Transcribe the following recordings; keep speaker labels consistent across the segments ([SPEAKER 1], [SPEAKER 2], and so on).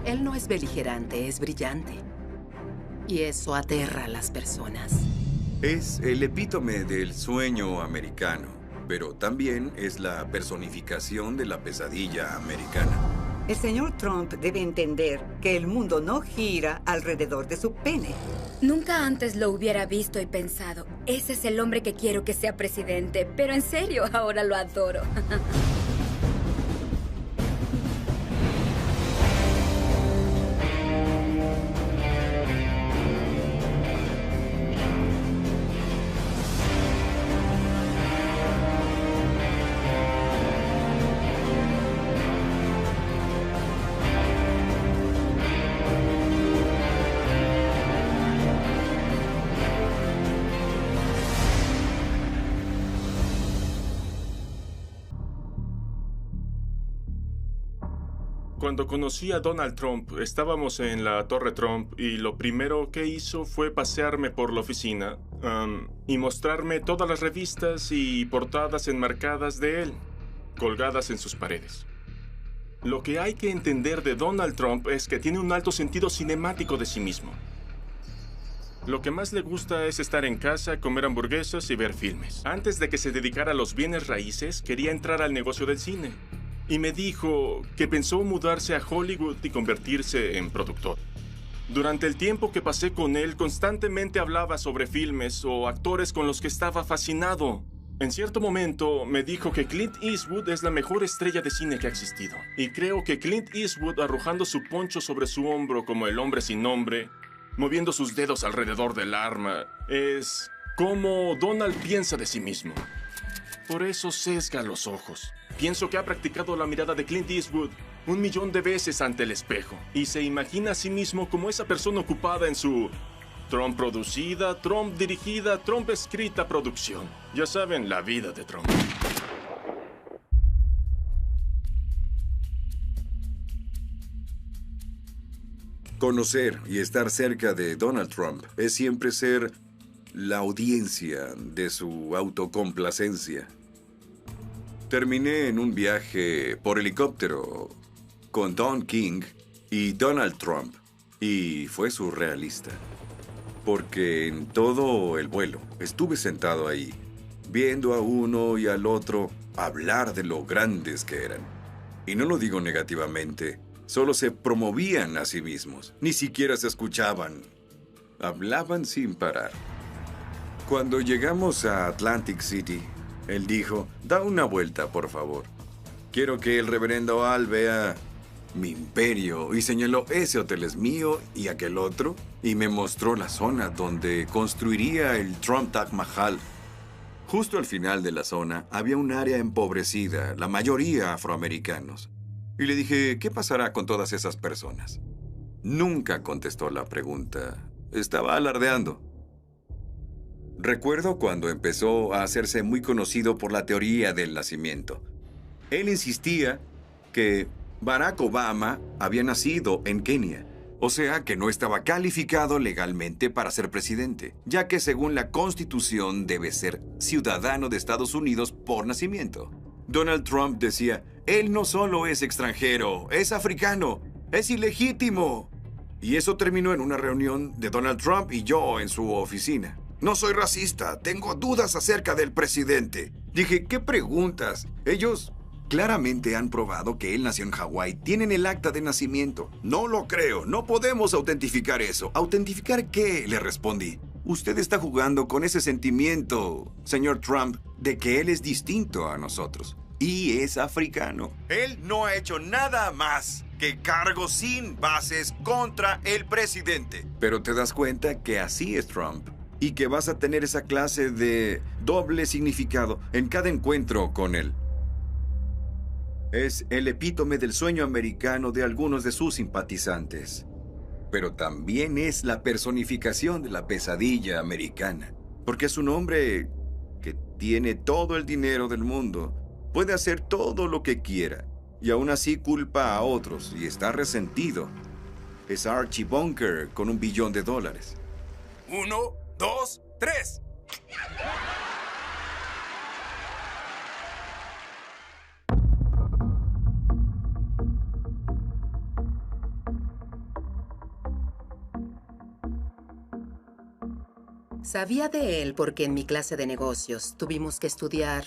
[SPEAKER 1] Él no es beligerante, es brillante. Y eso aterra a las personas.
[SPEAKER 2] Es el epítome del sueño americano, pero también es la personificación de la pesadilla americana.
[SPEAKER 3] El señor Trump debe entender que el mundo no gira alrededor de su pene.
[SPEAKER 4] Nunca antes lo hubiera visto y pensado, ese es el hombre que quiero que sea presidente, pero en serio, ahora lo adoro.
[SPEAKER 5] Cuando conocí a Donald Trump, estábamos en la Torre Trump y lo primero que hizo fue pasearme por la oficina y mostrarme todas las revistas y portadas enmarcadas de él, colgadas en sus paredes. Lo que hay que entender de Donald Trump es que tiene un alto sentido cinemático de sí mismo. Lo que más le gusta es estar en casa, comer hamburguesas y ver filmes. Antes de que se dedicara a los bienes raíces, quería entrar al negocio del cine. Y me dijo que pensó mudarse a Hollywood y convertirse en productor. Durante el tiempo que pasé con él, constantemente hablaba sobre filmes o actores con los que estaba fascinado. En cierto momento me dijo que Clint Eastwood es la mejor estrella de cine que ha existido. Y creo que Clint Eastwood, arrojando su poncho sobre su hombro como el hombre sin nombre, moviendo sus dedos alrededor del arma, es como Donald piensa de sí mismo. Por eso sesga los ojos. Pienso que ha practicado la mirada de Clint Eastwood 1.000.000 de veces ante el espejo y se imagina a sí mismo como esa persona ocupada en su Trump producida, Trump dirigida, Trump escrita producción. Ya saben, la vida de Trump.
[SPEAKER 2] Conocer y estar cerca de Donald Trump es siempre ser la audiencia de su autocomplacencia. Terminé en un viaje por helicóptero con Don King y Donald Trump y fue surrealista. Porque en todo el vuelo estuve sentado ahí, viendo a uno y al otro hablar de lo grandes que eran. Y no lo digo negativamente, solo se promovían a sí mismos, ni siquiera se escuchaban. Hablaban sin parar. Cuando llegamos a Atlantic City, él dijo, da una vuelta, por favor. Quiero que el reverendo Al vea mi imperio. Y señaló, ese hotel es mío y aquel otro. Y me mostró la zona donde construiría el Trump Taj Mahal. Justo al final de la zona había un área empobrecida, la mayoría afroamericanos. Y le dije, ¿qué pasará con todas esas personas? Nunca contestó la pregunta. Estaba alardeando. Recuerdo cuando empezó a hacerse muy conocido por la teoría del nacimiento. Él insistía que Barack Obama había nacido en Kenia, o sea que no estaba calificado legalmente para ser presidente, ya que según la Constitución debe ser ciudadano de Estados Unidos por nacimiento. Donald Trump decía, él no solo es extranjero, es africano, es ilegítimo. Y eso terminó en una reunión de Donald Trump y yo en su oficina. No soy racista, tengo dudas acerca del presidente. Dije, ¿qué preguntas? Ellos claramente han probado que él nació en Hawái. Tienen el acta de nacimiento. No lo creo, no podemos autentificar eso. ¿Autentificar qué? Le respondí. Usted está jugando con ese sentimiento, señor Trump, de que él es distinto a nosotros. Y es africano. Él no ha hecho nada más que cargos sin bases contra el presidente. Pero te das cuenta que así es Trump. Y que vas a tener esa clase de doble significado en cada encuentro con él. Es el epítome del sueño americano de algunos de sus simpatizantes. Pero también es la personificación de la pesadilla americana. Porque es un hombre que tiene todo el dinero del mundo. Puede hacer todo lo que quiera. Y aún así culpa a otros y está resentido. Es Archie Bunker con $1 billón.
[SPEAKER 6] 1, 2, 3.
[SPEAKER 1] Sabía de él porque en mi clase de negocios tuvimos que estudiar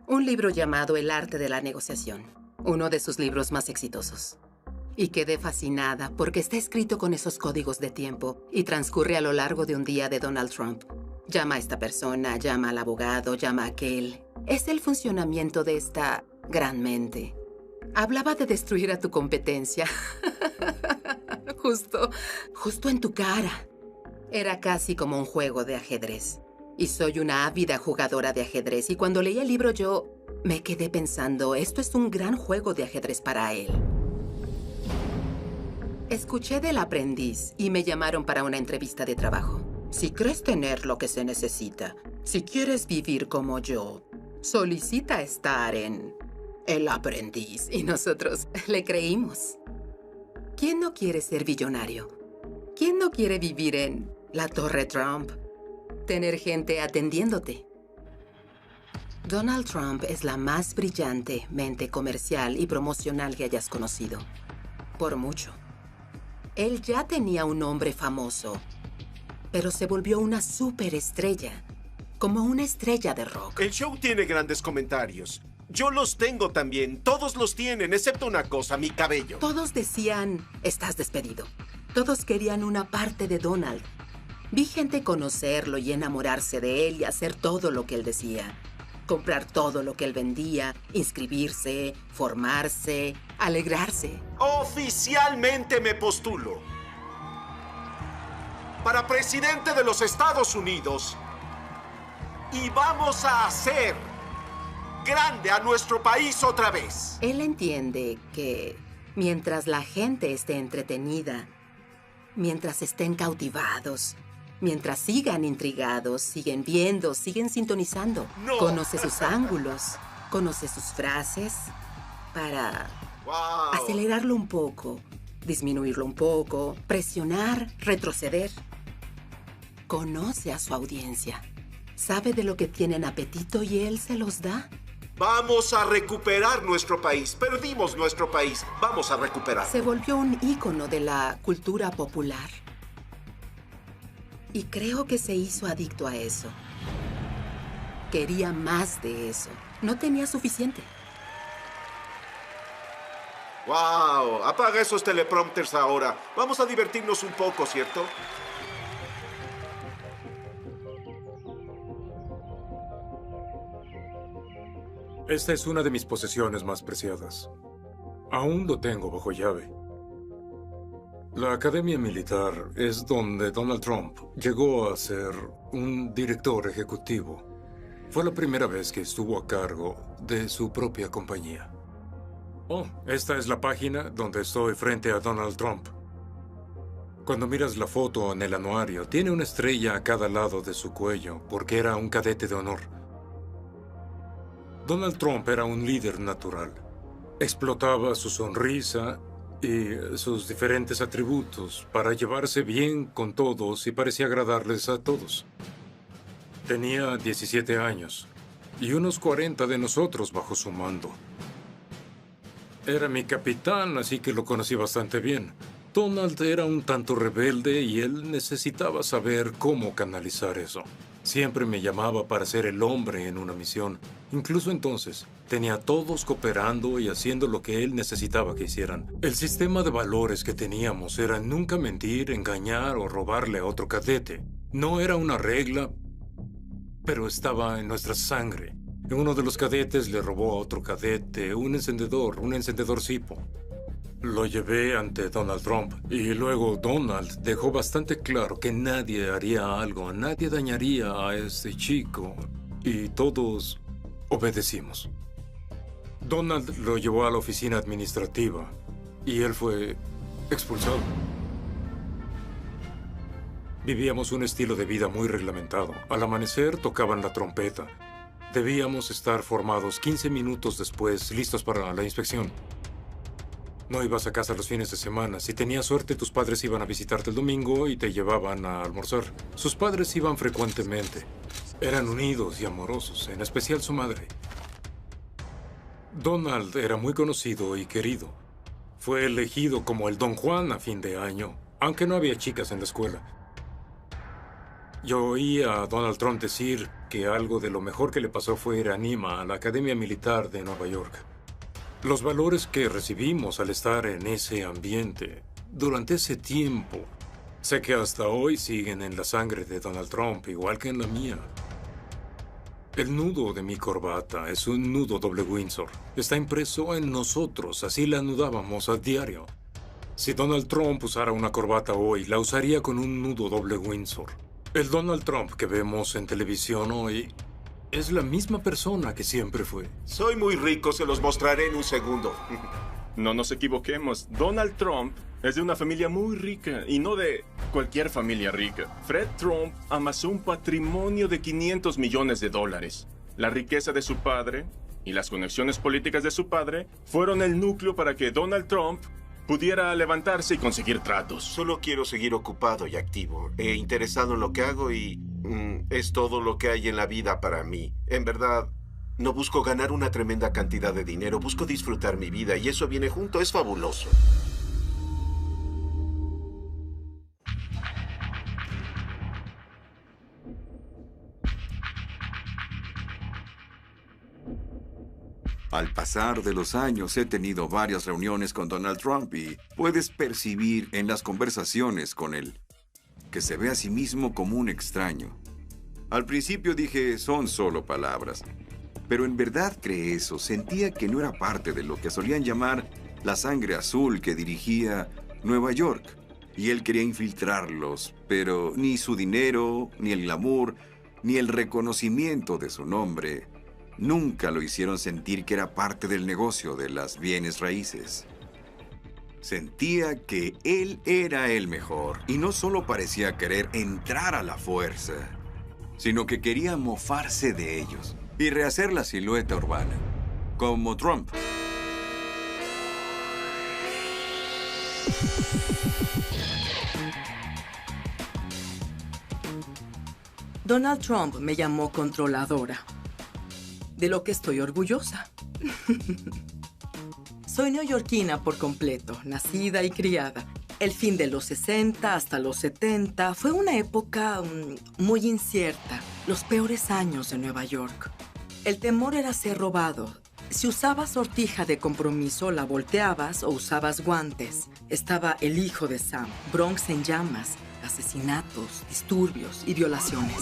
[SPEAKER 1] un libro llamado El arte de la negociación, uno de sus libros más exitosos. Y quedé fascinada porque está escrito con esos códigos de tiempo y transcurre a lo largo de un día de Donald Trump. Llama a esta persona, llama al abogado, llama a aquel. Es el funcionamiento de esta gran mente. Hablaba de destruir a tu competencia. Justo en tu cara. Era casi como un juego de ajedrez. Y soy una ávida jugadora de ajedrez. Y cuando leí el libro yo me quedé pensando, esto es un gran juego de ajedrez para él. Escuché del aprendiz y me llamaron para una entrevista de trabajo. Si crees tener lo que se necesita, si quieres vivir como yo, solicita estar en El aprendiz. Y nosotros le creímos. ¿Quién no quiere ser billonario? ¿Quién no quiere vivir en la Torre Trump? Tener gente atendiéndote. Donald Trump es la más brillante mente comercial y promocional que hayas conocido. Por mucho. Él ya tenía un nombre famoso, pero se volvió una superestrella, como una estrella de rock.
[SPEAKER 7] El show tiene grandes comentarios. Yo los tengo también. Todos los tienen, excepto una cosa, mi cabello.
[SPEAKER 1] Todos decían, estás despedido. Todos querían una parte de Donald. Vi gente conocerlo y enamorarse de él y hacer todo lo que él decía. Comprar todo lo que él vendía, inscribirse, formarse, alegrarse.
[SPEAKER 7] Oficialmente me postulo para presidente de los Estados Unidos y vamos a hacer grande a nuestro país otra vez.
[SPEAKER 1] Él entiende que mientras la gente esté entretenida, mientras estén cautivados, mientras sigan intrigados, siguen viendo, siguen sintonizando,
[SPEAKER 7] ¡No!
[SPEAKER 1] Conoce sus ángulos, conoce sus frases para acelerarlo un poco, disminuirlo un poco, presionar, retroceder. Conoce a su audiencia, sabe de lo que tienen apetito y él se los da.
[SPEAKER 7] Vamos a recuperar nuestro país. Perdimos nuestro país. Vamos a recuperar.
[SPEAKER 1] Se volvió un ícono de la cultura popular. Y creo que se hizo adicto a eso. Quería más de eso. No tenía suficiente.
[SPEAKER 7] ¡Wow! Apaga esos teleprompters ahora. Vamos a divertirnos un poco, ¿cierto?
[SPEAKER 8] Esta es una de mis posesiones más preciadas. Aún lo tengo bajo llave. La Academia Militar es donde Donald Trump llegó a ser un director ejecutivo. Fue la primera vez que estuvo a cargo de su propia compañía. Oh, esta es la página donde estoy frente a Donald Trump. Cuando miras la foto en el anuario, tiene una estrella a cada lado de su cuello porque era un cadete de honor. Donald Trump era un líder natural. Explotaba su sonrisa y sus diferentes atributos para llevarse bien con todos y parecía agradarles a todos. Tenía 17 años y unos 40 de nosotros bajo su mando. Era mi capitán, así que lo conocí bastante bien. Donald era un tanto rebelde y él necesitaba saber cómo canalizar eso. Siempre me llamaba para ser el hombre en una misión. Incluso entonces, tenía a todos cooperando y haciendo lo que él necesitaba que hicieran. El sistema de valores que teníamos era nunca mentir, engañar o robarle a otro cadete. No era una regla, pero estaba en nuestra sangre. Uno de los cadetes le robó a otro cadete un encendedor Zippo. Lo llevé ante Donald Trump y luego Donald dejó bastante claro que nadie haría algo, nadie dañaría a ese chico y todos obedecimos. Donald lo llevó a la oficina administrativa y él fue expulsado. Vivíamos un estilo de vida muy reglamentado. Al amanecer tocaban la trompeta. Debíamos estar formados 15 minutos después, listos para la inspección. No ibas a casa los fines de semana. Si tenías suerte, tus padres iban a visitarte el domingo y te llevaban a almorzar. Sus padres iban frecuentemente. Eran unidos y amorosos, en especial su madre. Donald era muy conocido y querido. Fue elegido como el Don Juan a fin de año, aunque no había chicas en la escuela. Yo oí a Donald Trump decir que algo de lo mejor que le pasó fue ir a NIMA, a la Academia Militar de Nueva York. Los valores que recibimos al estar en ese ambiente, durante ese tiempo, sé que hasta hoy siguen en la sangre de Donald Trump, igual que en la mía. El nudo de mi corbata es un nudo doble Windsor. Está impreso en nosotros, así la anudábamos a diario. Si Donald Trump usara una corbata hoy, la usaría con un nudo doble Windsor. El Donald Trump que vemos en televisión hoy es la misma persona que siempre fue.
[SPEAKER 7] Soy muy rico, se los mostraré en un segundo.
[SPEAKER 5] No nos equivoquemos. Donald Trump es de una familia muy rica y no de cualquier familia rica. Fred Trump amasó un patrimonio de $500 millones. La riqueza de su padre y las conexiones políticas de su padre fueron el núcleo para que Donald Trump pudiera levantarse y conseguir tratos.
[SPEAKER 7] Solo quiero seguir ocupado y activo, interesado en lo que hago y es todo lo que hay en la vida para mí. En verdad, no busco ganar una tremenda cantidad de dinero, busco disfrutar mi vida y eso viene junto, es fabuloso.
[SPEAKER 2] Al pasar de los años he tenido varias reuniones con Donald Trump y puedes percibir en las conversaciones con él que se ve a sí mismo como un extraño. Al principio dije, son solo palabras, pero en verdad cree eso. Sentía que no era parte de lo que solían llamar la sangre azul que dirigía Nueva York. Y él quería infiltrarlos, pero ni su dinero, ni el glamour, ni el reconocimiento de su nombre nunca lo hicieron sentir que era parte del negocio de las bienes raíces. Sentía que él era el mejor y no solo parecía querer entrar a la fuerza, sino que quería mofarse de ellos y rehacer la silueta urbana, como Trump.
[SPEAKER 9] Donald Trump me llamó controladora, de lo que estoy orgullosa. Soy neoyorquina por completo, nacida y criada. El fin de los 60 hasta los 70 fue una época muy incierta, los peores años de Nueva York. El temor era ser robado. Si usabas sortija de compromiso, la volteabas o usabas guantes. Estaba el hijo de Sam, Bronx en llamas, asesinatos, disturbios y violaciones.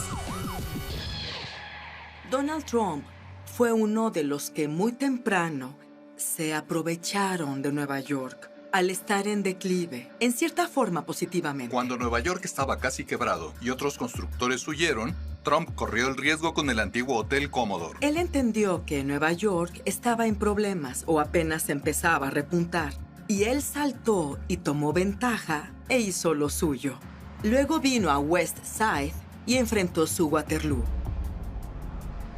[SPEAKER 9] Donald Trump fue uno de los que muy temprano se aprovecharon de Nueva York al estar en declive, en cierta forma positivamente.
[SPEAKER 6] Cuando Nueva York estaba casi quebrado y otros constructores huyeron, Trump corrió el riesgo con el antiguo Hotel Commodore.
[SPEAKER 9] Él entendió que Nueva York estaba en problemas o apenas empezaba a repuntar, y él saltó y tomó ventaja e hizo lo suyo. Luego vino a West Side y enfrentó su Waterloo.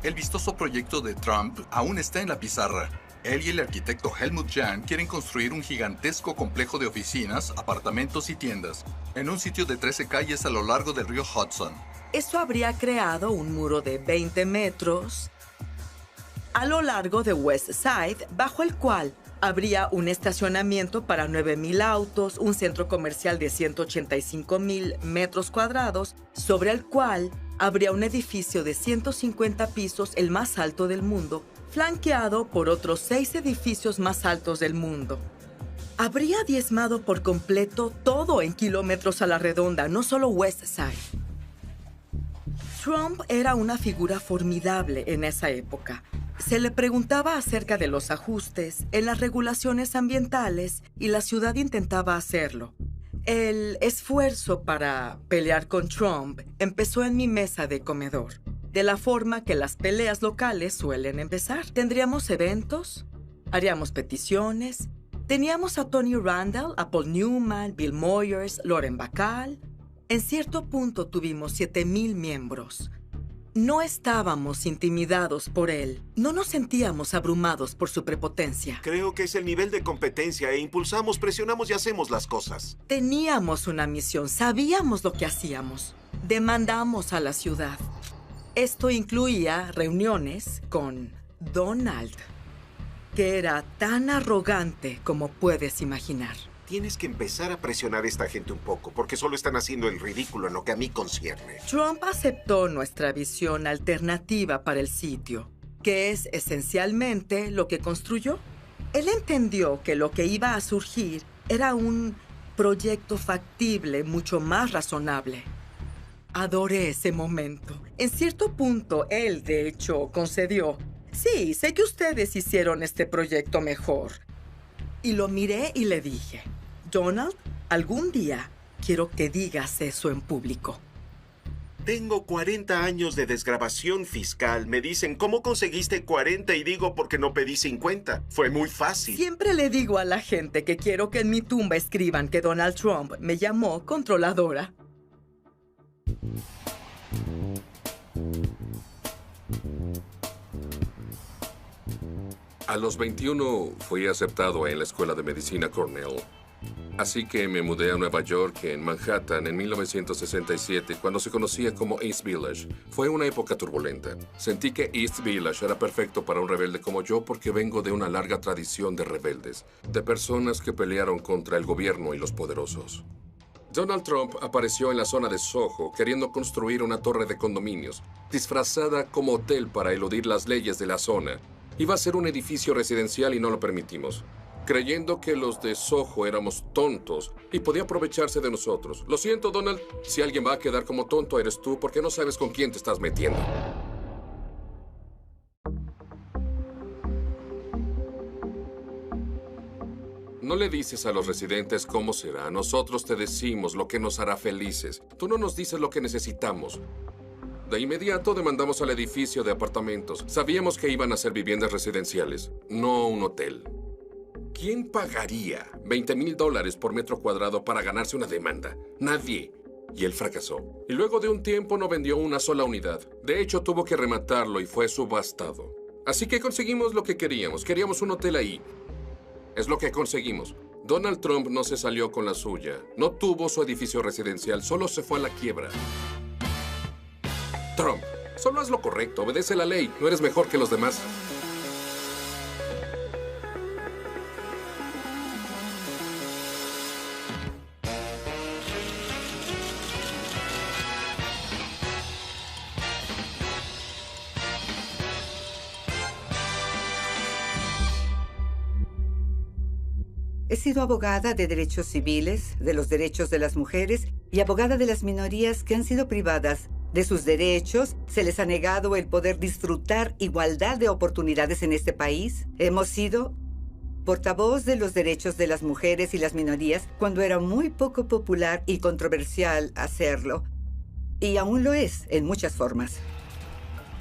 [SPEAKER 6] El vistoso proyecto de Trump aún está en la pizarra. Él y el arquitecto Helmut Jahn quieren construir un gigantesco complejo de oficinas, apartamentos y tiendas en un sitio de 13 calles a lo largo del río Hudson.
[SPEAKER 9] Eso habría creado un muro de 20 metros a lo largo de West Side, bajo el cual habría un estacionamiento para 9,000 autos, un centro comercial de 185,000 metros cuadrados, sobre el cual habría un edificio de 150 pisos, el más alto del mundo, flanqueado por otros 6 edificios más altos del mundo. Habría diezmado por completo todo en kilómetros a la redonda, no solo West Side. Trump era una figura formidable en esa época. Se le preguntaba acerca de los ajustes en las regulaciones ambientales y la ciudad intentaba hacerlo. El esfuerzo para pelear con Trump empezó en mi mesa de comedor, de la forma que las peleas locales suelen empezar. Tendríamos eventos, haríamos peticiones, teníamos a Tony Randall, a Paul Newman, Bill Moyers, Lauren Bacall. En cierto punto tuvimos 7,000 miembros. No estábamos intimidados por él. No nos sentíamos abrumados por su prepotencia.
[SPEAKER 7] Creo que es el nivel de competencia e impulsamos, presionamos y hacemos las cosas.
[SPEAKER 9] Teníamos una misión, sabíamos lo que hacíamos. Demandamos a la ciudad. Esto incluía reuniones con Donald, que era tan arrogante como puedes imaginar.
[SPEAKER 7] tienes que empezar a presionar a esta gente un poco, porque solo están haciendo el ridículo en lo que a mí concierne.
[SPEAKER 9] Trump aceptó nuestra visión alternativa para el sitio, que es esencialmente lo que construyó. Él entendió que lo que iba a surgir era un proyecto factible mucho más razonable. Adoré ese momento. En cierto punto, él, de hecho, concedió. Sí, sé que ustedes hicieron este proyecto mejor. Y lo miré y le dije, Donald, algún día quiero que digas eso en público.
[SPEAKER 7] Tengo 40 años de desgrabación fiscal. Me dicen, ¿cómo conseguiste 40? Y digo, porque no pedí 50. Fue muy fácil.
[SPEAKER 9] Siempre le digo a la gente que quiero que en mi tumba escriban que Donald Trump me llamó controladora.
[SPEAKER 10] A los 21 fui aceptado en la Escuela de Medicina Cornell. Así que me mudé a Nueva York, en Manhattan, en 1967, cuando se conocía como East Village. Fue una época turbulenta. Sentí que East Village era perfecto para un rebelde como yo porque vengo de una larga tradición de rebeldes, de personas que pelearon contra el gobierno y los poderosos. Donald Trump apareció en la zona de Soho queriendo construir una torre de condominios, disfrazada como hotel para eludir las leyes de la zona. Iba a ser un edificio residencial y no lo permitimos, creyendo que los de Soho éramos tontos y podía aprovecharse de nosotros. Lo siento, Donald, si alguien va a quedar como tonto eres tú porque no sabes con quién te estás metiendo. No le dices a los residentes cómo será. Nosotros te decimos lo que nos hará felices. Tú no nos dices lo que necesitamos. De inmediato demandamos al edificio de apartamentos. Sabíamos que iban a ser viviendas residenciales, no un hotel. ¿Quién pagaría $20,000 por metro cuadrado para ganarse una demanda? Nadie. Y él fracasó. Y luego de un tiempo no vendió una sola unidad. De hecho, tuvo que rematarlo y fue subastado. Así que conseguimos lo que queríamos. Queríamos un hotel ahí. Es lo que conseguimos. Donald Trump no se salió con la suya. No tuvo su edificio residencial, solo se fue a la quiebra. Trump, solo haz lo correcto, obedece la ley. No eres mejor que los demás.
[SPEAKER 3] He sido abogada de derechos civiles, de los derechos de las mujeres y abogada de las minorías que han sido privadas de sus derechos. Se les ha negado el poder disfrutar igualdad de oportunidades en este país. Hemos sido portavoz de los derechos de las mujeres y las minorías cuando era muy poco popular y controversial hacerlo. Y aún lo es en muchas formas.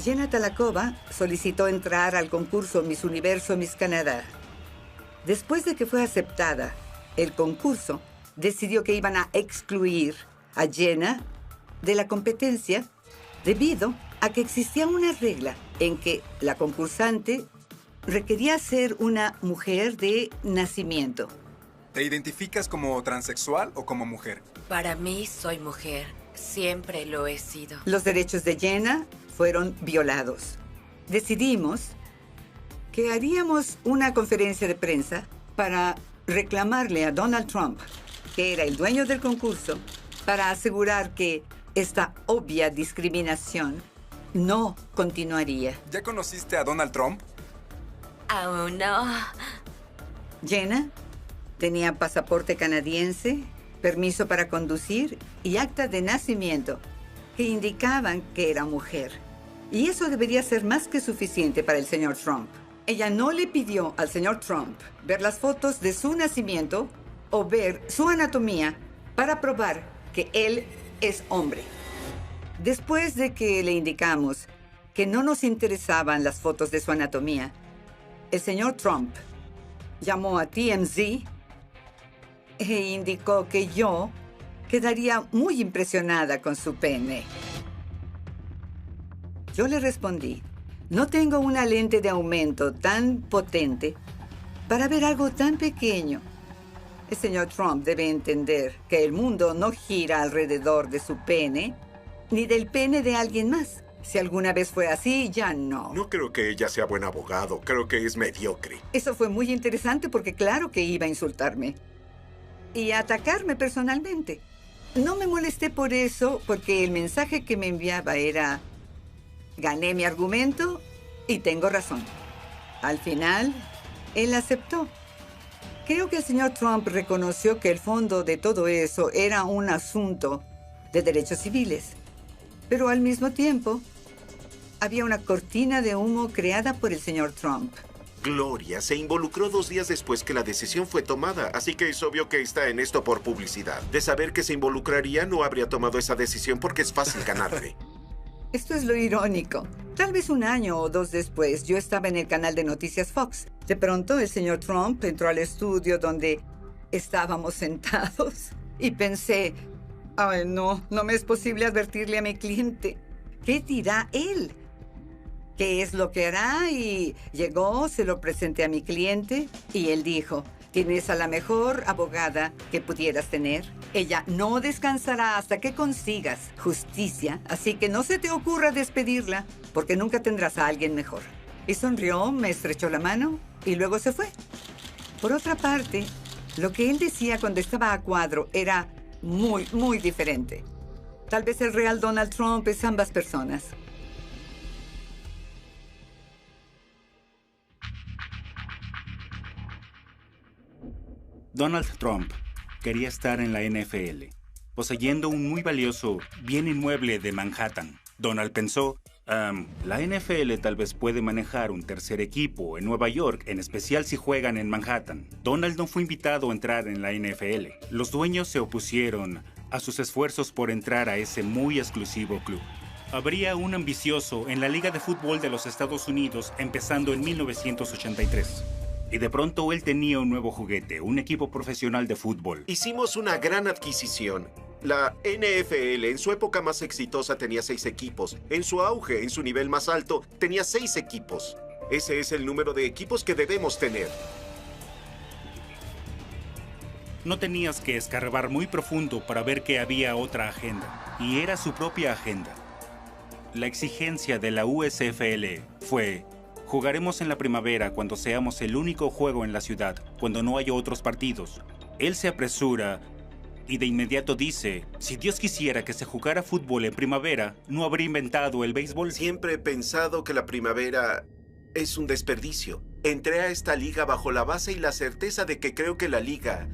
[SPEAKER 3] Jenna Talakova solicitó entrar al concurso Miss Universo Miss Canadá. Después de que fue aceptada el concurso, decidió que iban a excluir a Jenna de la competencia debido a que existía una regla en que la concursante requería ser una mujer de nacimiento.
[SPEAKER 11] ¿Te identificas como transexual o como mujer?
[SPEAKER 12] Para mí, soy mujer. Siempre lo he sido.
[SPEAKER 3] Los derechos de Jenna fueron violados. Decidimos que haríamos una conferencia de prensa para reclamarle a Donald Trump, que era el dueño del concurso, para asegurar que esta obvia discriminación no continuaría.
[SPEAKER 11] ¿Ya conociste a Donald Trump?
[SPEAKER 12] Aún no.
[SPEAKER 3] Jenna tenía pasaporte canadiense, permiso para conducir y acta de nacimiento que indicaban que era mujer. Y eso debería ser más que suficiente para el señor Trump. Ella no le pidió al señor Trump ver las fotos de su nacimiento o ver su anatomía para probar que él es hombre. Después de que le indicamos que no nos interesaban las fotos de su anatomía, el señor Trump llamó a TMZ e indicó que yo quedaría muy impresionada con su pene. Yo le respondí: no tengo una lente de aumento tan potente para ver algo tan pequeño. El señor Trump debe entender que el mundo no gira alrededor de su pene, ni del pene de alguien más. Si alguna vez fue así, ya no.
[SPEAKER 7] No creo que ella sea buen abogado. Creo que es mediocre.
[SPEAKER 3] Eso fue muy interesante porque claro que iba a insultarme. y a atacarme personalmente. No me molesté por eso, porque el mensaje que me enviaba era: gané mi argumento y tengo razón. Al final, él aceptó. Creo que el señor Trump reconoció que el fondo de todo eso era un asunto de derechos civiles. Pero al mismo tiempo, había una cortina de humo creada por el señor Trump.
[SPEAKER 7] Gloria se involucró 2 días después que la decisión fue tomada, así que es obvio que está en esto por publicidad. De saber que se involucraría, no habría tomado esa decisión porque es fácil ganarle.
[SPEAKER 3] Esto es lo irónico. Tal vez 1 año o 2 después, yo estaba en el canal de noticias Fox. De pronto, el señor Trump entró al estudio donde estábamos sentados y pensé: ay, no me es posible advertirle a mi cliente. ¿Qué dirá él? ¿Qué es lo que hará? Y llegó, se lo presenté a mi cliente y él dijo: tienes a la mejor abogada que pudieras tener. Ella no descansará hasta que consigas justicia, así que no se te ocurra despedirla, porque nunca tendrás a alguien mejor. Y sonrió, me estrechó la mano y luego se fue. Por otra parte, lo que él decía cuando estaba a cuadro era muy diferente. Tal vez el real Donald Trump es ambas personas.
[SPEAKER 13] Donald Trump quería estar en la NFL, poseyendo un muy valioso bien inmueble de Manhattan. Donald pensó: la NFL tal vez puede manejar un tercer equipo en Nueva York, en especial si juegan en Manhattan. Donald no fue invitado a entrar en la NFL. Los dueños se opusieron a sus esfuerzos por entrar a ese muy exclusivo club. Habría un ambicioso en la Liga de Fútbol de los Estados Unidos empezando en 1983. Y de pronto él tenía un nuevo juguete, un equipo profesional de fútbol.
[SPEAKER 7] Hicimos una gran adquisición. La NFL en su época más exitosa tenía 6 equipos. En su auge, en su nivel más alto, tenía 6 equipos. Ese es el número de equipos que debemos tener.
[SPEAKER 13] No tenías que escarbar muy profundo para ver que había otra agenda. Y era su propia agenda. La exigencia de la USFL fue: jugaremos en la primavera cuando seamos el único juego en la ciudad, cuando no haya otros partidos. Él se apresura y de inmediato dice: si Dios quisiera que se jugara fútbol en primavera, ¿no habría inventado el béisbol?
[SPEAKER 7] Siempre he pensado que la primavera es un desperdicio. Entré a esta liga bajo la base y la certeza de que creo que la liga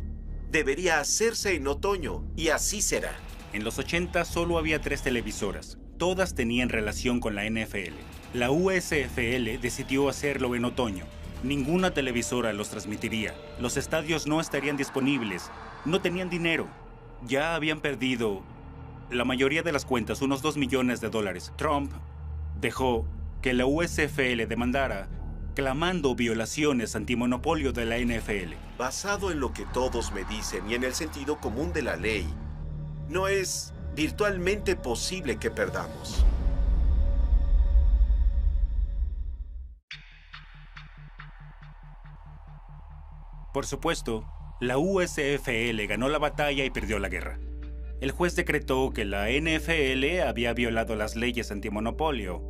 [SPEAKER 7] debería hacerse en otoño, y así será.
[SPEAKER 13] En los 80 solo había 3 televisoras. Todas tenían relación con la NFL. La USFL decidió hacerlo en otoño. Ninguna televisora los transmitiría. Los estadios no estarían disponibles. No tenían dinero. Ya habían perdido la mayoría de las cuentas, unos $2 millones. Trump dejó que la USFL demandara, clamando violaciones antimonopolio de la NFL.
[SPEAKER 7] Basado en lo que todos me dicen y en el sentido común de la ley, no es virtualmente posible que perdamos.
[SPEAKER 13] Por supuesto, la USFL ganó la batalla y perdió la guerra. El juez decretó que la NFL había violado las leyes antimonopolio,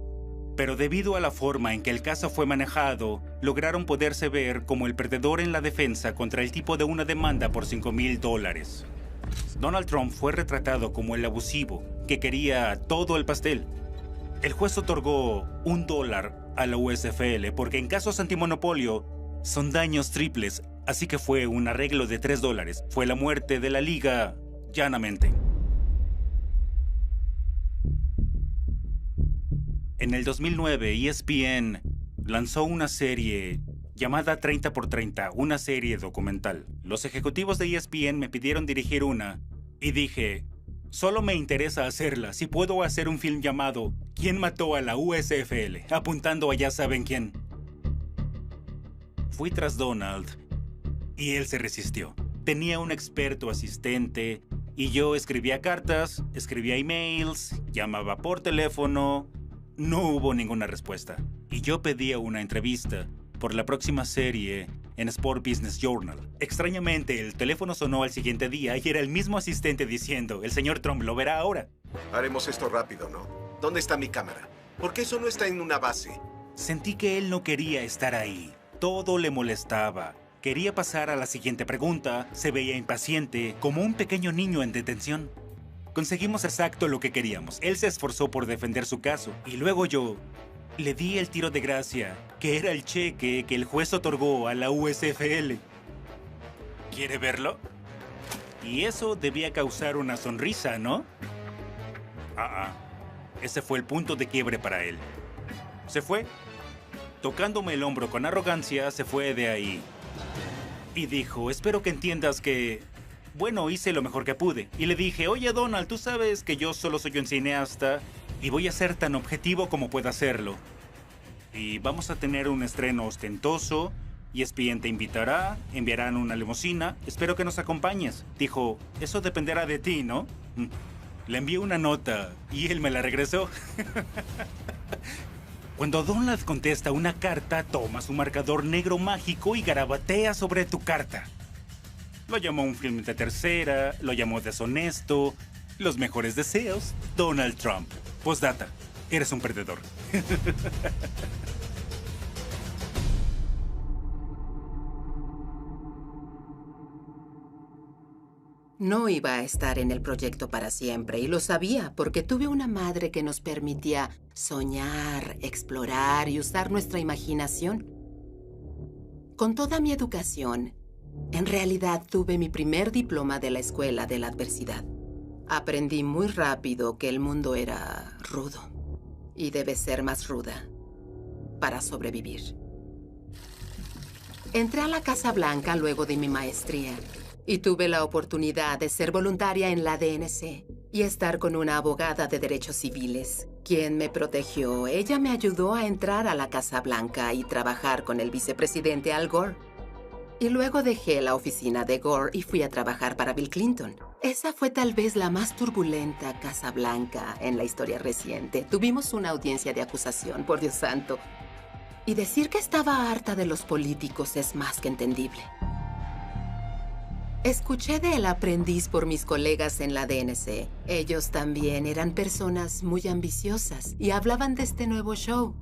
[SPEAKER 13] pero debido a la forma en que el caso fue manejado, lograron poderse ver como el perdedor en la defensa contra el tipo de una demanda por $5,000. Donald Trump fue retratado como el abusivo, que quería todo el pastel. El juez otorgó $1 a la USFL porque en casos antimonopolio son daños triples, así que fue un arreglo de $3. Fue la muerte de la liga, llanamente. En el 2009, ESPN lanzó una serie llamada 30 por 30, una serie documental. Los ejecutivos de ESPN me pidieron dirigir una y dije: solo me interesa hacerla si puedo hacer un film llamado ¿Quién mató a la USFL?, apuntando a ya saben quién. Fui tras Donald y él se resistió. Tenía un experto asistente y yo escribía cartas, escribía emails, llamaba por teléfono. No hubo ninguna respuesta. Y yo pedía una entrevista por la próxima serie en Sport Business Journal. Extrañamente, el teléfono sonó al siguiente día y era el mismo asistente diciendo: el señor Trump lo verá ahora.
[SPEAKER 7] Haremos esto rápido, ¿no? ¿Dónde está mi cámara? ¿Por qué eso no está en una base?
[SPEAKER 13] Sentí que él no quería estar ahí. Todo le molestaba. Quería pasar a la siguiente pregunta, se veía impaciente, como un pequeño niño en detención. Conseguimos exacto lo que queríamos. Él se esforzó por defender su caso, y luego yo le di el tiro de gracia, que era el cheque que el juez otorgó a la USFL. ¿Quiere verlo? Y eso debía causar una sonrisa, ¿no? Ese fue el punto de quiebre para él. Se fue. Tocándome el hombro con arrogancia, se fue de ahí. Y dijo, espero que entiendas que... Bueno, hice lo mejor que pude. Y le dije, oye, Donald, tú sabes que yo solo soy un cineasta y voy a ser tan objetivo como pueda hacerlo. Y vamos a tener un estreno ostentoso. ESPN te invitará, enviarán una limusina. Espero que nos acompañes. Dijo, eso dependerá de ti, ¿no? Le envié una nota y él me la regresó. Cuando Donald contesta una carta, toma su marcador negro mágico y garabatea sobre tu carta. Lo llamó un film de tercera, lo llamó deshonesto. Los mejores deseos, Donald Trump. Postdata, eres un perdedor.
[SPEAKER 1] No iba a estar en el proyecto para siempre, y lo sabía porque tuve una madre que nos permitía soñar, explorar y usar nuestra imaginación. Con toda mi educación, en realidad tuve mi primer diploma de la escuela de la adversidad. Aprendí muy rápido que el mundo era rudo y debe ser más ruda para sobrevivir. Entré a la Casa Blanca luego de mi maestría. Y tuve la oportunidad de ser voluntaria en la DNC y estar con una abogada de derechos civiles, quien me protegió. Ella me ayudó a entrar a la Casa Blanca y trabajar con el vicepresidente Al Gore. Y luego dejé la oficina de Gore y fui a trabajar para Bill Clinton. Esa fue tal vez la más turbulenta Casa Blanca en la historia reciente. Tuvimos una audiencia de acusación, por Dios santo. Y decir que estaba harta de los políticos es más que entendible. Escuché de El Aprendiz por mis colegas en la DNC. Ellos también eran personas muy ambiciosas y hablaban de este nuevo show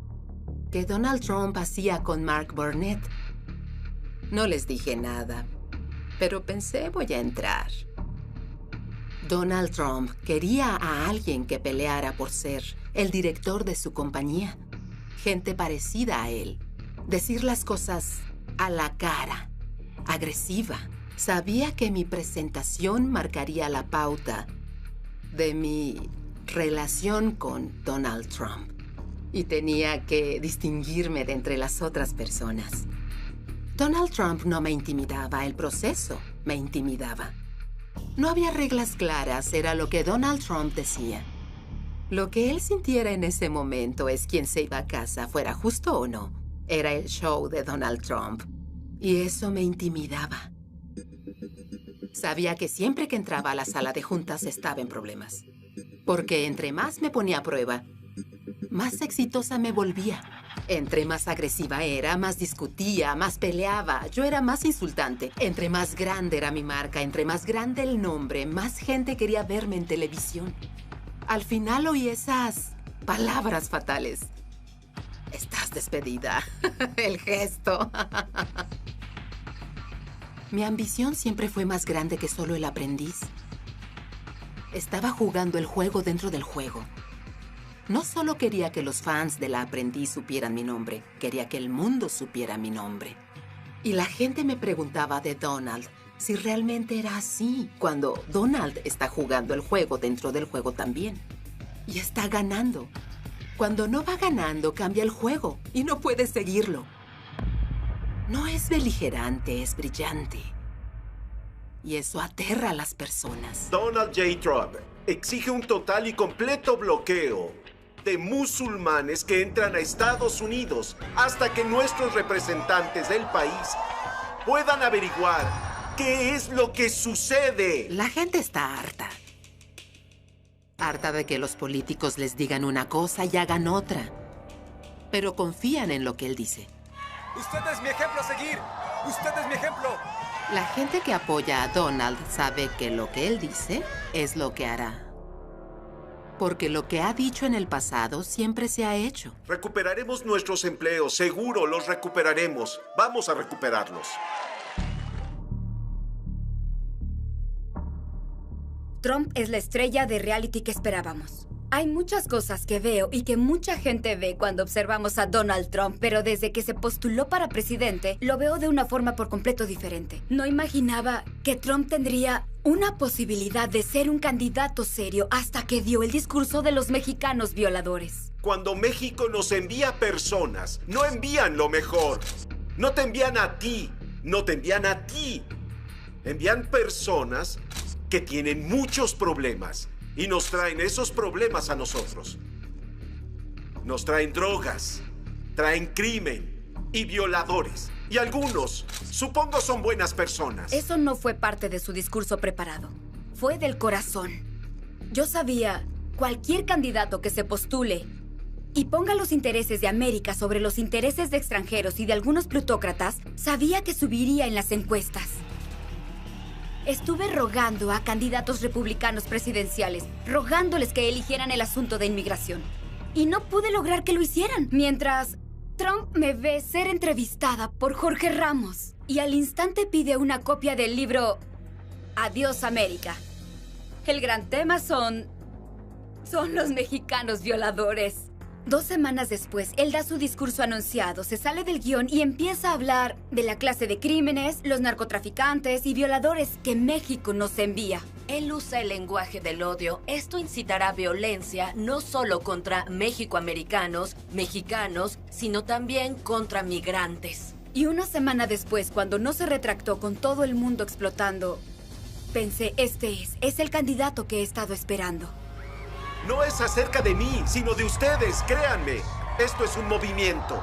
[SPEAKER 1] que Donald Trump hacía con Mark Burnett. No les dije nada, pero pensé, voy a entrar. Donald Trump quería a alguien que peleara por ser el director de su compañía. Gente parecida a él. Decir las cosas a la cara, agresiva. Sabía que mi presentación marcaría la pauta de mi relación con Donald Trump. Y tenía que distinguirme de entre las otras personas. Donald Trump no me intimidaba, el proceso me intimidaba. No había reglas claras, era lo que Donald Trump decía. Lo que él sintiera en ese momento es quien se iba a casa, fuera justo o no. Era el show de Donald Trump. Y eso me intimidaba. Sabía que siempre que entraba a la sala de juntas estaba en problemas. Porque entre más me ponía a prueba, más exitosa me volvía. Entre más agresiva era, más discutía, más peleaba. Yo era más insultante. Entre más grande era mi marca, entre más grande el nombre, más gente quería verme en televisión. Al final oí esas palabras fatales. Estás despedida. El gesto. Mi ambición siempre fue más grande que solo El Aprendiz. Estaba jugando el juego dentro del juego. No solo quería que los fans de La Aprendiz supieran mi nombre, quería que el mundo supiera mi nombre. Y la gente me preguntaba de Donald si realmente era así, cuando Donald está jugando el juego dentro del juego también. Y está ganando. Cuando no va ganando, cambia el juego y no puede seguirlo. No es beligerante, es brillante. Y eso aterra a las personas.
[SPEAKER 7] Donald J. Trump exige un total y completo bloqueo de musulmanes que entran a Estados Unidos hasta que nuestros representantes del país puedan averiguar qué es lo que sucede.
[SPEAKER 1] La gente está harta. Harta de que los políticos les digan una cosa y hagan otra. Pero confían en lo que él dice.
[SPEAKER 11] ¡Usted es mi ejemplo a seguir! ¡Usted es mi ejemplo!
[SPEAKER 1] La gente que apoya a Donald sabe que lo que él dice es lo que hará. Porque lo que ha dicho en el pasado siempre se ha hecho.
[SPEAKER 7] Recuperaremos nuestros empleos, seguro los recuperaremos. Vamos a recuperarlos.
[SPEAKER 4] Trump es la estrella de reality que esperábamos. Hay muchas cosas que veo y que mucha gente ve cuando observamos a Donald Trump, pero desde que se postuló para presidente, lo veo de una forma por completo diferente. No imaginaba que Trump tendría una posibilidad de ser un candidato serio hasta que dio el discurso de los mexicanos violadores.
[SPEAKER 7] Cuando México nos envía personas, no envían lo mejor. No te envían a ti, no te envían a ti. Envían personas que tienen muchos problemas y nos traen esos problemas a nosotros. Nos traen drogas, traen crimen y violadores. Y algunos, supongo, son buenas personas.
[SPEAKER 4] Eso no fue parte de su discurso preparado. Fue del corazón. Yo sabía, cualquier candidato que se postule y ponga los intereses de América sobre los intereses de extranjeros y de algunos plutócratas, sabía que subiría en las encuestas. Estuve rogando a candidatos republicanos presidenciales, rogándoles que eligieran el asunto de inmigración. Y no pude lograr que lo hicieran, mientras Trump me ve ser entrevistada por Jorge Ramos. Y al instante pide una copia del libro Adiós, América. El gran tema son los mexicanos violadores. 2 semanas después, él da su discurso anunciado, se sale del guión y empieza a hablar de la clase de crímenes, los narcotraficantes y violadores que México nos envía.
[SPEAKER 12] Él usa el lenguaje del odio. Esto incitará violencia no solo contra mexicoamericanos, mexicanos, sino también contra migrantes.
[SPEAKER 4] Y una semana después, cuando no se retractó con todo el mundo explotando, pensé, este es el candidato que he estado esperando.
[SPEAKER 7] No es acerca de mí, sino de ustedes, créanme. Esto es un movimiento.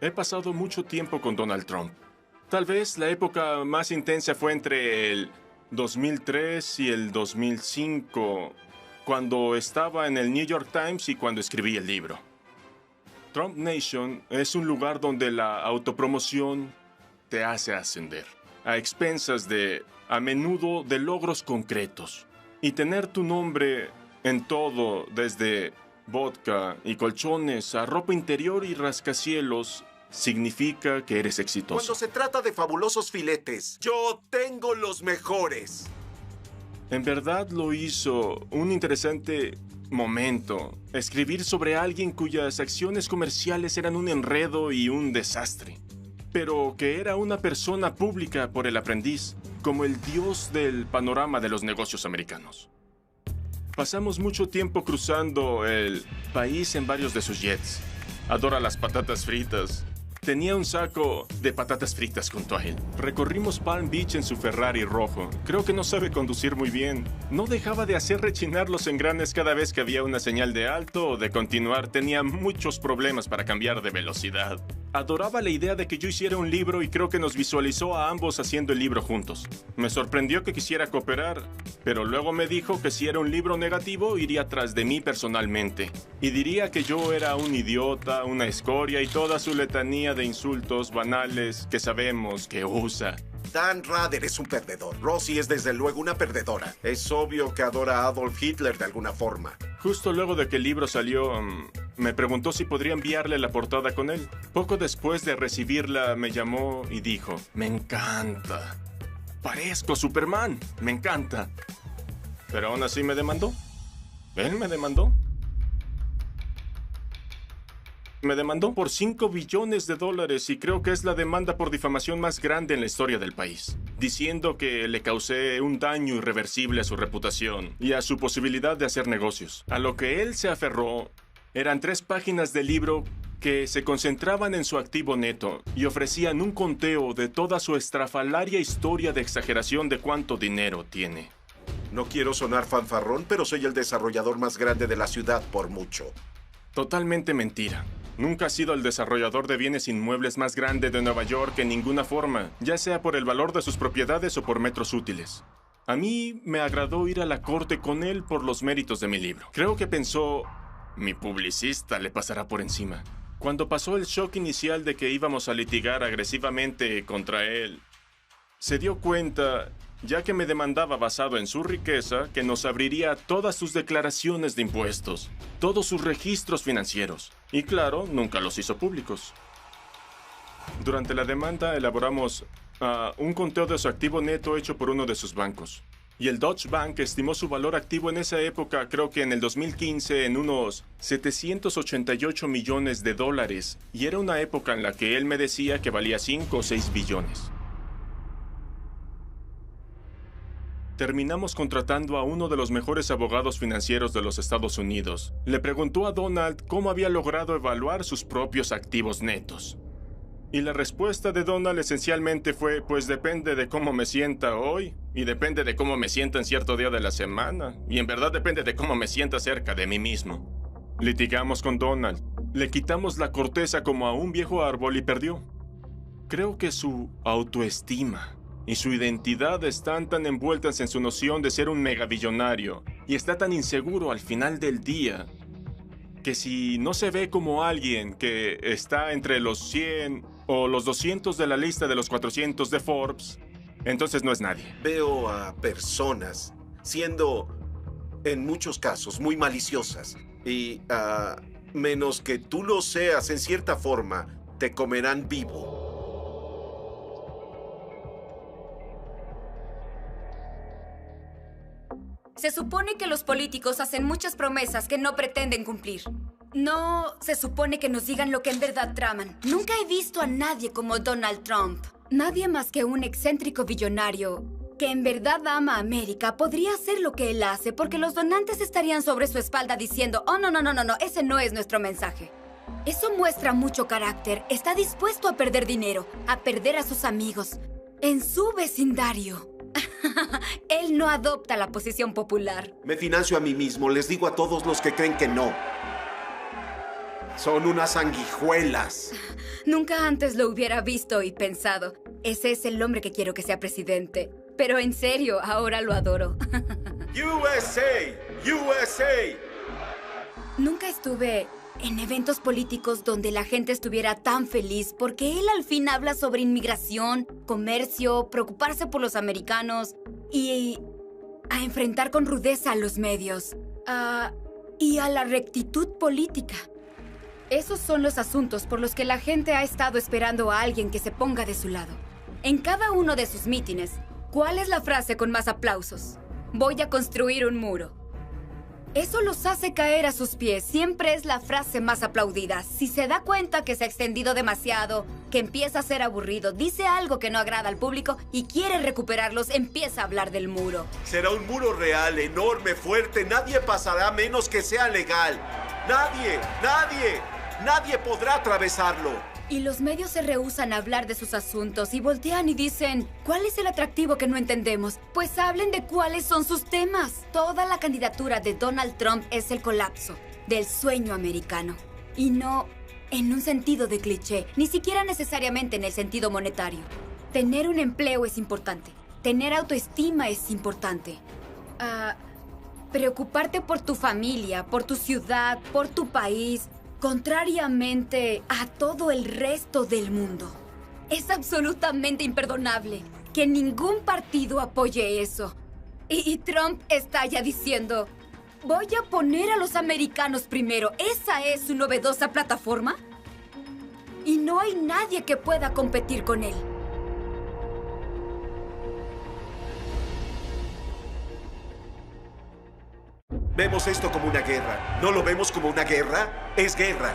[SPEAKER 5] He pasado mucho tiempo con Donald Trump. Tal vez la época más intensa fue entre el 2003 y el 2005, cuando estaba en el New York Times y cuando escribí el libro. Trump Nation es un lugar donde la autopromoción te hace ascender, a expensas a menudo, de logros concretos. Y tener tu nombre en todo, desde vodka y colchones a ropa interior y rascacielos, significa que eres exitoso.
[SPEAKER 7] Cuando se trata de fabulosos filetes, yo tengo los mejores.
[SPEAKER 5] En verdad lo hizo un interesante momento. Escribir sobre alguien cuyas acciones comerciales eran un enredo y un desastre, pero que era una persona pública por el aprendiz, como el dios del panorama de los negocios americanos. Pasamos mucho tiempo cruzando el país en varios de sus jets. Adora las patatas fritas. Tenía un saco de patatas fritas junto a él. Recorrimos Palm Beach en su Ferrari rojo. Creo que no sabe conducir muy bien. No dejaba de hacer rechinar los engranes cada vez que había una señal de alto o de continuar. Tenía muchos problemas para cambiar de velocidad. Adoraba la idea de que yo hiciera un libro y creo que nos visualizó a ambos haciendo el libro juntos. Me sorprendió que quisiera cooperar, pero luego me dijo que si era un libro negativo iría tras de mí personalmente. Y diría que yo era un idiota, una escoria y toda su letanía de insultos banales que sabemos que usa.
[SPEAKER 7] Dan Rather es un perdedor. Rosie es desde luego una perdedora. Es obvio que adora a Adolf Hitler de alguna forma.
[SPEAKER 5] Justo luego de que el libro salió, me preguntó si podría enviarle la portada con él. Poco después de recibirla, me llamó y dijo, me encanta. Parezco Superman, me encanta. Pero aún así me demandó. Él me demandó. Me demandó por $5 billones y creo que es la demanda por difamación más grande en la historia del país, diciendo que le causé un daño irreversible a su reputación y a su posibilidad de hacer negocios. A lo que él se aferró eran 3 páginas del libro que se concentraban en su activo neto y ofrecían un conteo de toda su estrafalaria historia de exageración de cuánto dinero tiene.
[SPEAKER 7] No quiero sonar fanfarrón, pero soy el desarrollador más grande de la ciudad por mucho.
[SPEAKER 5] Totalmente mentira. Nunca ha sido el desarrollador de bienes inmuebles más grande de Nueva York en ninguna forma, ya sea por el valor de sus propiedades o por metros útiles. A mí me agradó ir a la corte con él por los méritos de mi libro. Creo que pensó, mi publicista le pasará por encima. Cuando pasó el shock inicial de que íbamos a litigar agresivamente contra él, se dio cuenta, ya que me demandaba basado en su riqueza, que nos abriría todas sus declaraciones de impuestos, todos sus registros financieros. Y claro, nunca los hizo públicos. Durante la demanda elaboramos un conteo de su activo neto hecho por uno de sus bancos. Y el Deutsche Bank estimó su valor activo en esa época, creo que en el 2015, en unos 788 millones de dólares. Y era una época en la que él me decía que valía 5 o 6 billones. Terminamos contratando a uno de los mejores abogados financieros de los Estados Unidos. Le preguntó a Donald cómo había logrado evaluar sus propios activos netos. Y la respuesta de Donald esencialmente fue, pues depende de cómo me sienta hoy, y depende de cómo me sienta en cierto día de la semana, y en verdad depende de cómo me sienta cerca de mí mismo. Litigamos con Donald. Le quitamos la corteza como a un viejo árbol y perdió. Creo que su autoestima y su identidad están tan envueltas en su noción de ser un megabillonario, y está tan inseguro al final del día, que si no se ve como alguien que está entre los 100 o los 200 de la lista de los 400 de Forbes, entonces no es nadie.
[SPEAKER 7] Veo a personas siendo, en muchos casos, muy maliciosas. Y a menos que tú lo seas en cierta forma, te comerán vivo.
[SPEAKER 4] Se supone que los políticos hacen muchas promesas que no pretenden cumplir. No se supone que nos digan lo que en verdad traman. Nunca he visto a nadie como Donald Trump. Nadie más que un excéntrico billonario que en verdad ama a América podría hacer lo que él hace, porque los donantes estarían sobre su espalda diciendo, oh, no, ese no es nuestro mensaje. Eso muestra mucho carácter. Está dispuesto a perder dinero, a perder a sus amigos, en su vecindario. Él no adopta la posición popular.
[SPEAKER 7] Me financio a mí mismo, les digo a todos los que creen que no. Son unas sanguijuelas.
[SPEAKER 4] Nunca antes lo hubiera visto y pensado, ese es el hombre que quiero que sea presidente. Pero en serio, ahora lo adoro.
[SPEAKER 7] USA, USA.
[SPEAKER 4] Nunca estuve en eventos políticos donde la gente estuviera tan feliz, porque él al fin habla sobre inmigración, comercio, preocuparse por los americanos y a enfrentar con rudeza a los medios y a la rectitud política. Esos son los asuntos por los que la gente ha estado esperando a alguien que se ponga de su lado. En cada uno de sus mítines, ¿cuál es la frase con más aplausos? Voy a construir un muro. Eso los hace caer a sus pies. Siempre es la frase más aplaudida. Si se da cuenta que se ha extendido demasiado, que empieza a ser aburrido, dice algo que no agrada al público y quiere recuperarlos, empieza a hablar del muro.
[SPEAKER 7] Será un muro real, enorme, fuerte. Nadie pasará a menos que sea legal. Nadie podrá atravesarlo.
[SPEAKER 4] Y los medios se rehúsan a hablar de sus asuntos y voltean y dicen, ¿cuál es el atractivo que no entendemos? Pues hablen de cuáles son sus temas. Toda la candidatura de Donald Trump es el colapso del sueño americano. Y no en un sentido de cliché, ni siquiera necesariamente en el sentido monetario. Tener un empleo es importante. Tener autoestima es importante. Preocuparte por tu familia, por tu ciudad, por tu país, contrariamente a todo el resto del mundo. Es absolutamente imperdonable que ningún partido apoye eso. Y Trump está ya diciendo, voy a poner a los americanos primero. ¿Esa es su novedosa plataforma? Y no hay nadie que pueda competir con él.
[SPEAKER 7] Vemos esto como una guerra. ¿No lo vemos como una guerra? Es guerra.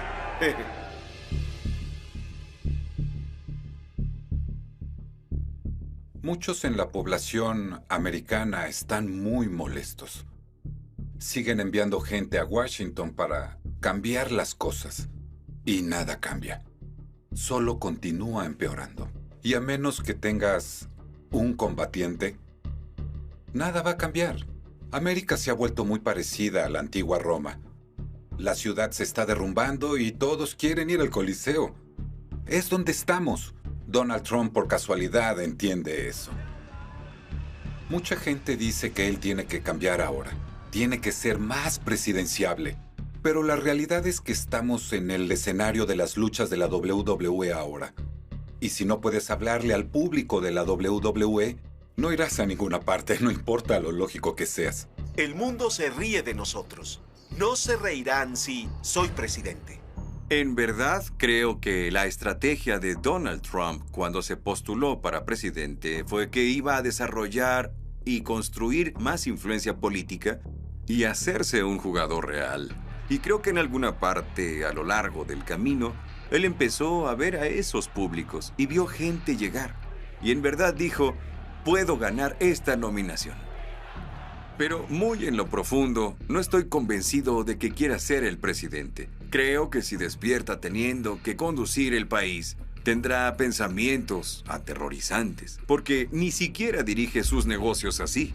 [SPEAKER 14] Muchos en la población americana están muy molestos. Siguen enviando gente a Washington para cambiar las cosas. Y nada cambia. Solo continúa empeorando. Y a menos que tengas un combatiente, nada va a cambiar. América se ha vuelto muy parecida a la antigua Roma. La ciudad se está derrumbando y todos quieren ir al Coliseo. Es donde estamos. Donald Trump por casualidad entiende eso. Mucha gente dice que él tiene que cambiar ahora. Tiene que ser más presidenciable. Pero la realidad es que estamos en el escenario de las luchas de la WWE ahora. Y si no puedes hablarle al público de la WWE, no irás a ninguna parte, no importa lo lógico que seas.
[SPEAKER 7] El mundo se ríe de nosotros. No se reirán si soy presidente.
[SPEAKER 2] En verdad, creo que la estrategia de Donald Trump cuando se postuló para presidente fue que iba a desarrollar y construir más influencia política y hacerse un jugador real. Y creo que en alguna parte a lo largo del camino, él empezó a ver a esos públicos y vio gente llegar. Y en verdad dijo, puedo ganar esta nominación. Pero muy en lo profundo, no estoy convencido de que quiera ser el presidente. Creo que si despierta teniendo que conducir el país, tendrá pensamientos aterrorizantes, porque ni siquiera dirige sus negocios así.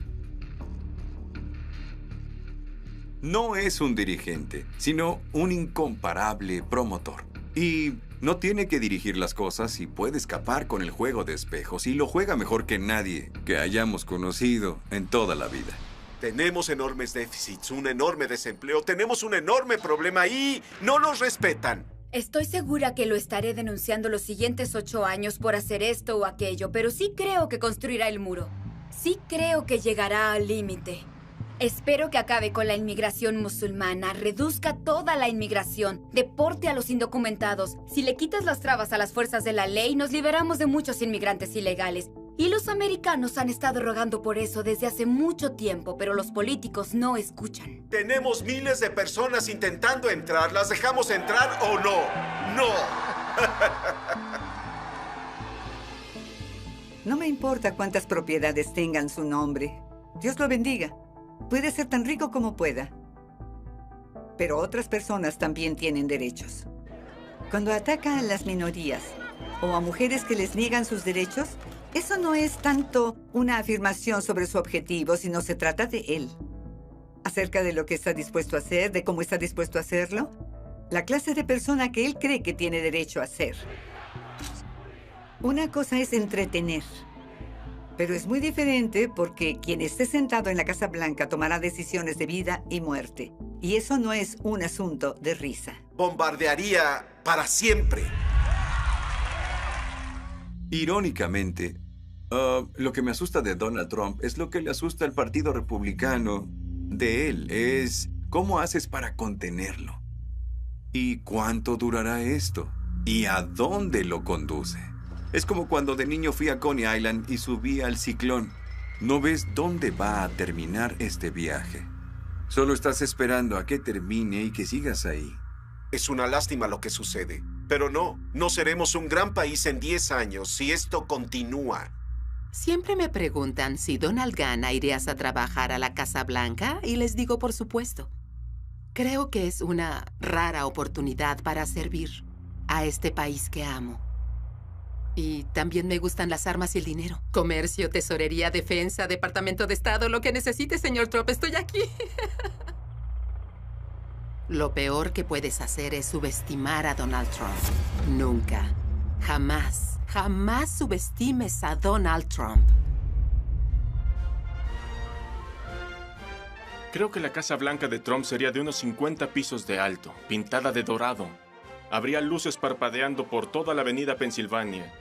[SPEAKER 2] No es un dirigente, sino un incomparable promotor. Y no tiene que dirigir las cosas y puede escapar con el juego de espejos, y lo juega mejor que nadie que hayamos conocido en toda la vida.
[SPEAKER 7] Tenemos enormes déficits, un enorme desempleo, tenemos un enorme problema y no nos respetan.
[SPEAKER 4] Estoy segura que lo estaré denunciando los siguientes 8 años por hacer esto o aquello, pero sí creo que construirá el muro. Sí creo que llegará al límite. Espero que acabe con la inmigración musulmana, reduzca toda la inmigración, deporte a los indocumentados. Si le quitas las trabas a las fuerzas de la ley, nos liberamos de muchos inmigrantes ilegales. Y los americanos han estado rogando por eso desde hace mucho tiempo, pero los políticos no escuchan.
[SPEAKER 7] Tenemos miles de personas intentando entrar. ¿Las dejamos entrar o no? ¡No!
[SPEAKER 3] No me importa cuántas propiedades tengan su nombre. Dios lo bendiga. Puede ser tan rico como pueda. Pero otras personas también tienen derechos. Cuando ataca a las minorías o a mujeres que les niegan sus derechos, eso no es tanto una afirmación sobre su objetivo, sino se trata de él. Acerca de lo que está dispuesto a hacer, de cómo está dispuesto a hacerlo, la clase de persona que él cree que tiene derecho a ser. Una cosa es entretener, pero es muy diferente porque quien esté sentado en la Casa Blanca tomará decisiones de vida y muerte. Y eso no es un asunto de risa.
[SPEAKER 7] Bombardearía para siempre.
[SPEAKER 2] Irónicamente, lo que me asusta de Donald Trump es lo que le asusta al Partido Republicano de él. Es cómo haces para contenerlo. ¿Y cuánto durará esto? ¿Y a dónde lo conduce? Es como cuando de niño fui a Coney Island y subí al ciclón. No ves dónde va a terminar este viaje. Solo estás esperando a que termine y que sigas ahí.
[SPEAKER 7] Es una lástima lo que sucede. Pero no seremos un gran país en 10 años si esto continúa.
[SPEAKER 1] Siempre me preguntan si Donald gana, ¿irías a trabajar a la Casa Blanca? Y les digo, por supuesto. Creo que es una rara oportunidad para servir a este país que amo. Y también me gustan las armas y el dinero. Comercio, tesorería, defensa, Departamento de Estado, lo que necesite, señor Trump, estoy aquí. Lo peor que puedes hacer es subestimar a Donald Trump. Nunca, jamás, jamás subestimes a Donald Trump.
[SPEAKER 5] Creo que la Casa Blanca de Trump sería de unos 50 pisos de alto, pintada de dorado. Habría luces parpadeando por toda la avenida Pensilvania.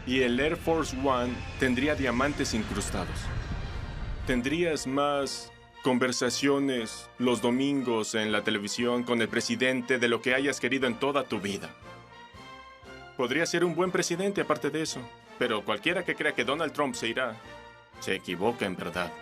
[SPEAKER 5] Y el Air Force One tendría diamantes incrustados. Tendrías más conversaciones los domingos en la televisión con el presidente de lo que hayas querido en toda tu vida. Podría ser un buen presidente aparte de eso, pero cualquiera que crea que Donald Trump se irá, se equivoca en verdad.